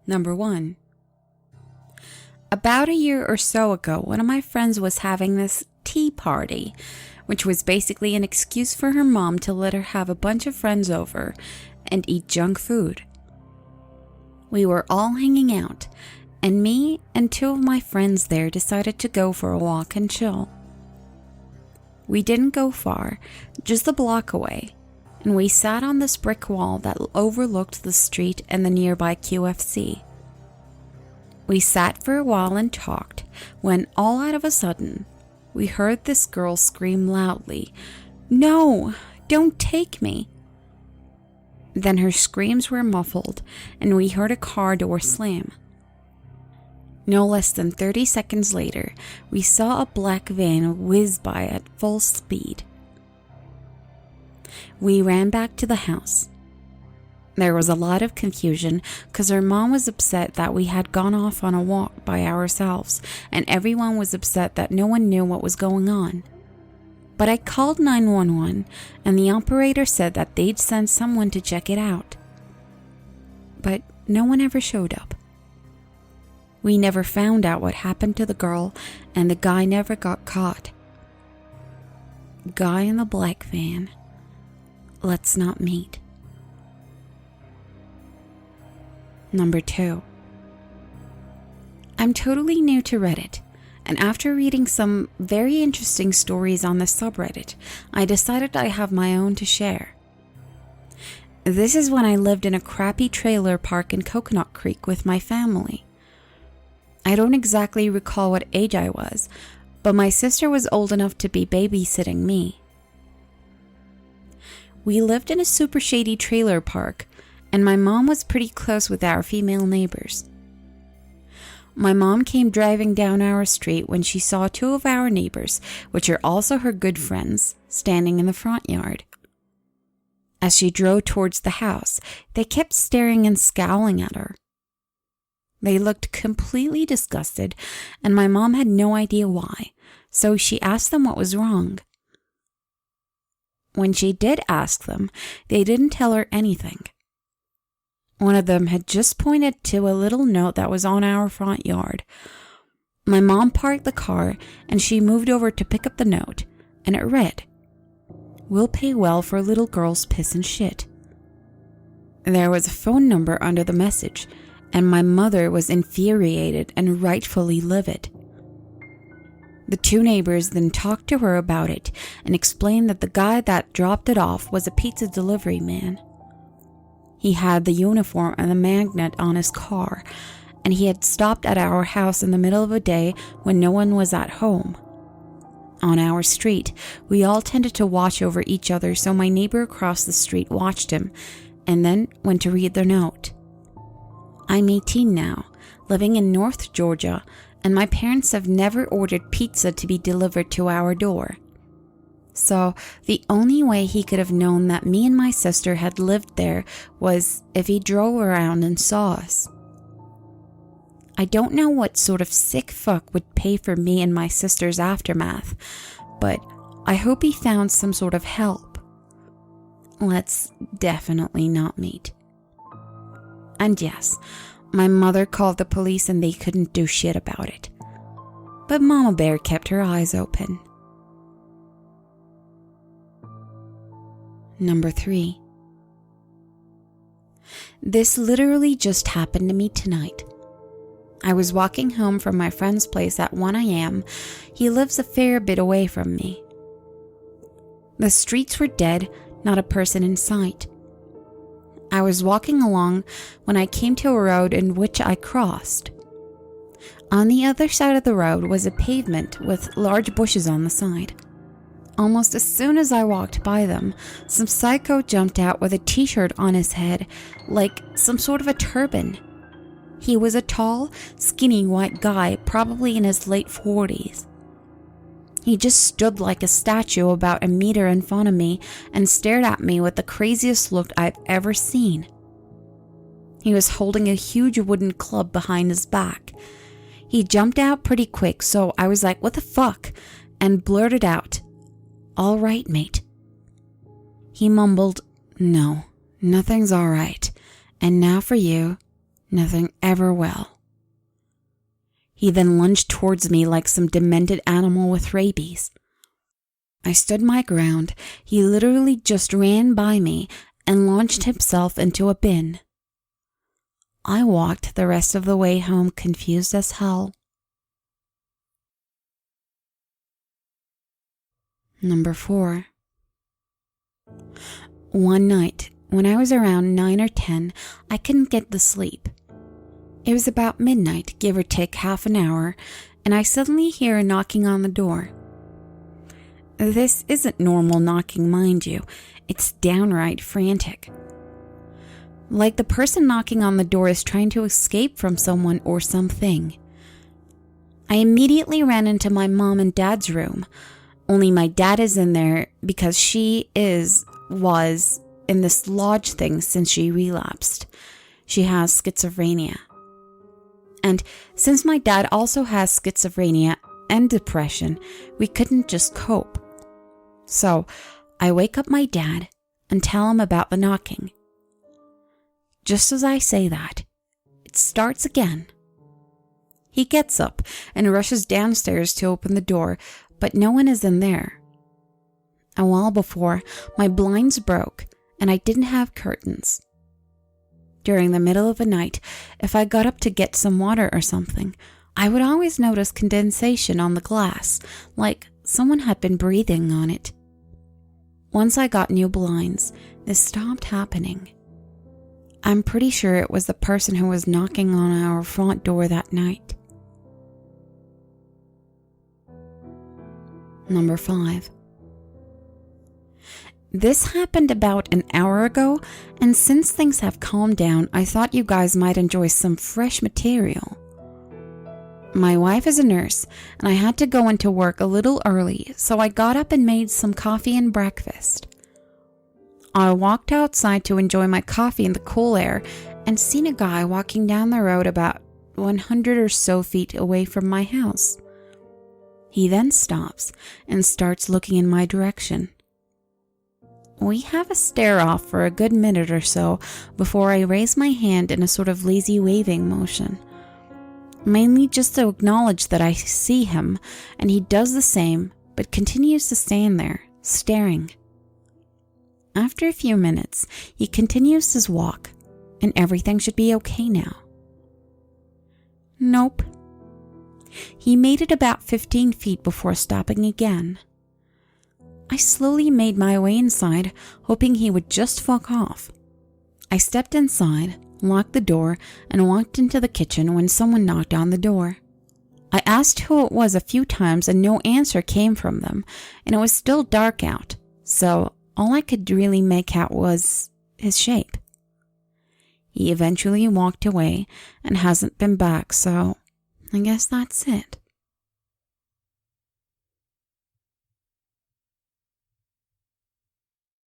Number 1. About a year or so ago, one of my friends was having this tea party, which was basically an excuse for her mom to let her have a bunch of friends over and eat junk food. We were all hanging out, and me and 2 of my friends there decided to go for a walk and chill. We didn't go far, just a block away, and we sat on this brick wall that overlooked the street and the nearby QFC. We sat for a while and talked, when all out of a sudden, we heard this girl scream loudly, "No, don't take me." Then her screams were muffled, and we heard a car door slam. No less than 30 seconds later, we saw a black van whiz by at full speed. We ran back to the house. There was a lot of confusion because her mom was upset that we had gone off on a walk by ourselves, and everyone was upset that no one knew what was going on. But I called 911, and the operator said that they'd send someone to check it out. But no one ever showed up. We never found out what happened to the girl, and the guy never got caught. Guy in the black van. Let's not meet. Number 2. I'm totally new to Reddit, and after reading some very interesting stories on the subreddit, I decided I have my own to share. This is when I lived in a crappy trailer park in Coconut Creek with my family. I don't exactly recall what age I was, but my sister was old enough to be babysitting me. We lived in a super shady trailer park, and my mom was pretty close with our female neighbors. My mom came driving down our street when she saw 2 of our neighbors, which are also her good friends, standing in the front yard. As she drove towards the house, they kept staring and scowling at her. They looked completely disgusted, and my mom had no idea why, so she asked them what was wrong. When she did ask them, they didn't tell her anything. One of them had just pointed to a little note that was on our front yard. My mom parked the car, and she moved over to pick up the note, and it read, "We'll pay well for little girls' piss and shit." There was a phone number under the message, and my mother was infuriated and rightfully livid. The 2 neighbors then talked to her about it and explained that the guy that dropped it off was a pizza delivery man. He had the uniform and the magnet on his car, and he had stopped at our house in the middle of a day when no one was at home. On our street, we all tended to watch over each other, so my neighbor across the street watched him and then went to read the note. I'm 18 now, living in North Georgia, and my parents have never ordered pizza to be delivered to our door. So the only way he could have known that me and my sister had lived there was if he drove around and saw us. I don't know what sort of sick fuck would pay for me and my sister's aftermath, but I hope he found some sort of help. Let's definitely not meet. And yes, my mother called the police and they couldn't do shit about it. But Mama Bear kept her eyes open. Number 3. This literally just happened to me tonight. I was walking home from my friend's place at 1 a.m. He lives a fair bit away from me. The streets were dead, not a person in sight. I was walking along when I came to a road in which I crossed. On the other side of the road was a pavement with large bushes on the side. Almost as soon as I walked by them, some psycho jumped out with a t-shirt on his head, like some sort of a turban. He was a tall, skinny white guy, probably in his late 40s. He just stood like a statue about a meter in front of me and stared at me with the craziest look I've ever seen. He was holding a huge wooden club behind his back. He jumped out pretty quick, so I was like, "What the fuck?" and blurted out, "All right, mate." He mumbled, "No, nothing's all right. And now for you, Nothing ever will. He then lunged towards me like some demented animal with rabies. I stood my ground. He literally just ran by me and launched himself into a bin. I walked the rest of the way home confused as hell. Number 4. One night, when I was around 9 or 10, I couldn't get to sleep. It was about midnight, give or take half an hour, and I suddenly hear a knocking on the door. This isn't normal knocking, mind you. It's downright frantic. Like the person knocking on the door is trying to escape from someone or something. I immediately ran into my mom and dad's room, only my dad is in there because was in this lodge thing since she relapsed. She has schizophrenia. And since my dad also has schizophrenia and depression, we couldn't just cope. So I wake up my dad and tell him about the knocking. Just as I say that, it starts again. He gets up and rushes downstairs to open the door, but no one is in there. A while before, my blinds broke and I didn't have curtains. During the middle of the night, if I got up to get some water or something, I would always notice condensation on the glass, like someone had been breathing on it. Once I got new blinds, this stopped happening. I'm pretty sure it was the person who was knocking on our front door that night. Number 5. This happened about an hour ago, and since things have calmed down, I thought you guys might enjoy some fresh material. My wife is a nurse, and I had to go into work a little early, so I got up and made some coffee and breakfast. I walked outside to enjoy my coffee in the cool air and seen a guy walking down the road about 100 or so feet away from my house. He then stops and starts looking in my direction. We have a stare-off for a good minute or so before I raise my hand in a sort of lazy waving motion. Mainly just to acknowledge that I see him, and he does the same, but continues to stand there, staring. After a few minutes, he continues his walk, and everything should be okay now. Nope. He made it about 15 feet before stopping again. I slowly made my way inside, hoping he would just fuck off. I stepped inside, locked the door, and walked into the kitchen when someone knocked on the door. I asked who it was a few times and no answer came from them, and it was still dark out, so all I could really make out was his shape. He eventually walked away and hasn't been back, so I guess that's it.